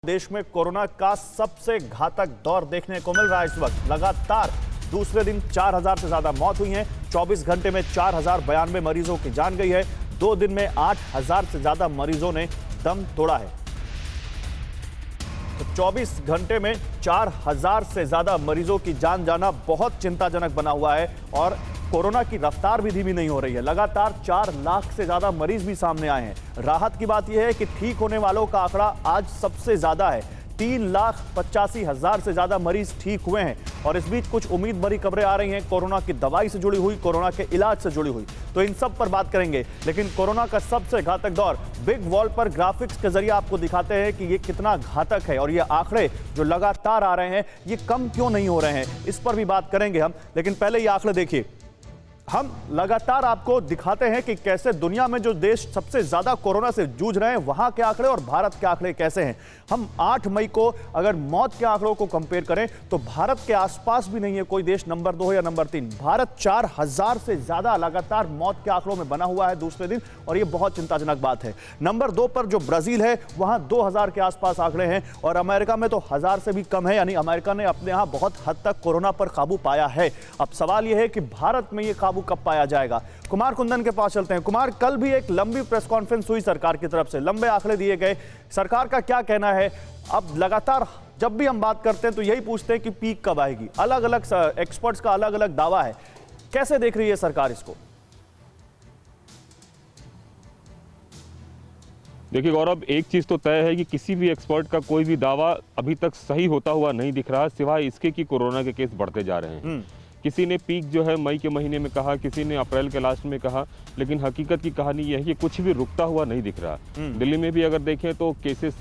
देश में कोरोना का सबसे घातक दौर देखने को मिल रहा है। इस वक्त लगातार दूसरे दिन 4000 से ज्यादा मौत हुई है। 24 घंटे में 4092 मरीजों की जान गई है। 2 दिन में 8000 से ज्यादा मरीजों ने दम तोड़ा है। तो 24 घंटे में 4000 से ज्यादा मरीजों की जान जाना बहुत चिंताजनक बना हुआ है और कोरोना की रफ्तार भी धीमी नहीं हो रही है। लगातार 4 लाख से ज्यादा मरीज भी सामने आए हैं। राहत की बात यह है कि ठीक होने वालों का आंकड़ा आज सबसे ज्यादा है। 3,85,000 से ज्यादा मरीज ठीक हुए हैं और इस बीच कुछ उम्मीद भरी खबरें आ रही हैं कोरोना की दवाई से जुड़ी हुई, कोरोना के इलाज से जुड़ी हुई। तो इन सब पर बात करेंगे, लेकिन कोरोना का सबसे घातक दौर बिग वॉल पर ग्राफिक्स के जरिए आपको दिखाते हैं कि ये कितना घातक है और ये आंकड़े जो लगातार आ रहे हैं ये कम क्यों नहीं हो रहे हैं, इस पर भी बात करेंगे हम। लेकिन पहले ये आंकड़े देखिए। हम लगातार आपको दिखाते हैं कि कैसे दुनिया में जो देश सबसे ज्यादा कोरोना से जूझ रहे हैं वहां के आंकड़े और भारत के आंकड़े कैसे हैं। हम 8 मई को अगर मौत के आंकड़ों को कंपेयर करें तो भारत के आसपास भी नहीं है कोई देश नंबर 2 या नंबर 3। भारत 4000 से ज्यादा लगातार मौत के आंकड़ों में बना हुआ है दूसरे दिन, और यह बहुत चिंताजनक बात है। नंबर 2 पर जो ब्राजील है वहां 2000 के आसपास आंकड़े हैं और अमेरिका में तो 1000 से भी कम है, यानी अमेरिका ने अपने यहां बहुत हद तक कोरोना पर काबू पाया है। अब सवाल यह है कि भारत में यह काबू कब पाया जाएगा। कुमार कुंदन के पास चलते हैं। कुमार, कल भी एक लंबी प्रेस कॉन्फ्रेंस हुई सरकार की तरफ से, लंबे आंकड़े दिए गए, सरकार का क्या कहना है? अब लगातार जब भी हम बात करते हैं तो यही पूछते हैं कि पीक कब आएगी। अलग अलग एक्सपर्ट्स का अलग अलग दावा है, कैसे देख रही है सरकार इसको? देखिए गौरव, एक चीज़ तो तय है कि किसी भी एक्सपर्ट का कोई भी दावा अभी तक सही होता हुआ नहीं दिख रहा, सिवाय इसके कि कोरोना के केस बढ़ते जा रहे हैं। किसी ने पीक जो है मई के महीने में कहा, किसी ने अप्रैल के लास्ट में कहा, लेकिन हकीकत की कहानी यह है कि कुछ भी रुकता हुआ नहीं दिख रहा। दिल्ली में भी अगर देखें तो केसेस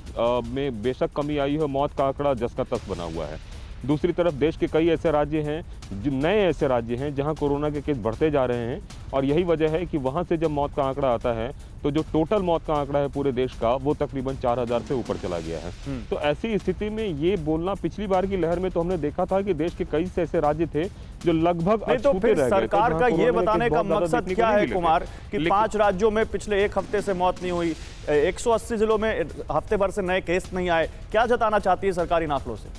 में बेशक कमी आई है, मौत का आंकड़ा जस का तस बना हुआ है। दूसरी तरफ देश के कई ऐसे राज्य हैं, जो नए ऐसे राज्य हैं जहां कोरोना के केस बढ़ते जा रहे हैं, और यही वजह है कि वहां से जब मौत का आंकड़ा आता है तो जो टोटल मौत का आंकड़ा है पूरे देश का वो तकरीबन 4000 से ऊपर चला गया है। तो ऐसी स्थिति में ये बोलना, पिछली बार की लहर में तो हमने देखा था कि देश के कई से ऐसे राज्य थे जो लगभग तो फिर सरकार का ये बताने का मकसद क्या है कुमार कि 5 राज्यों में पिछले 1 हफ्ते से मौत नहीं हुई, 180 जिलों में हफ्ते भर से नए केस नहीं आए? क्या जताना चाहती है सरकार इन आंकड़ों से?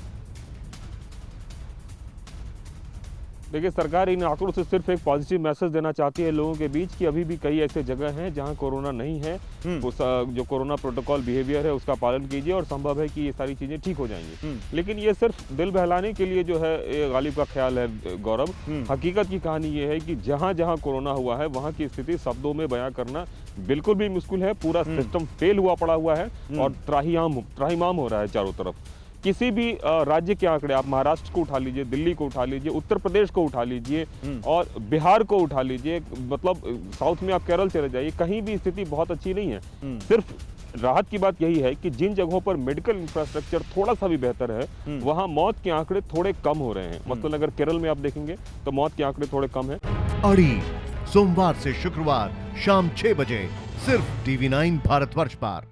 देखिए, सरकार इन आंकड़ों से सिर्फ एक पॉजिटिव मैसेज देना चाहती है लोगों के बीच कि अभी भी कई ऐसे जगह हैं जहां कोरोना नहीं है। जो कोरोना प्रोटोकॉल बिहेवियर है उसका पालन कीजिए और संभव है कि ये सारी चीजें ठीक हो जाएंगी। लेकिन ये सिर्फ दिल बहलाने के लिए जो है ये गालिब का ख्याल है गौरव। हकीकत की कहानी ये है कि जहां जहां कोरोना हुआ है वहां की स्थिति शब्दों में बयां करना बिल्कुल भी मुश्किल है। पूरा सिस्टम फेल हुआ पड़ा हुआ है और त्राहिमाम हो रहा है चारों तरफ। किसी भी राज्य के आंकड़े, आप महाराष्ट्र को उठा लीजिए, दिल्ली को उठा लीजिए, उत्तर प्रदेश को उठा लीजिए और बिहार को उठा लीजिए, मतलब साउथ में आप केरल चले जाइए, कहीं भी स्थिति बहुत अच्छी नहीं है। सिर्फ राहत की बात यही है कि जिन जगहों पर मेडिकल इंफ्रास्ट्रक्चर थोड़ा सा भी बेहतर है वहां मौत के आंकड़े थोड़े कम हो रहे हैं। मतलब अगर केरल में आप देखेंगे तो मौत के आंकड़े थोड़े कम है। अड़ी सोमवार से शुक्रवार शाम 6 बजे सिर्फ TV9 भारतवर्ष पर।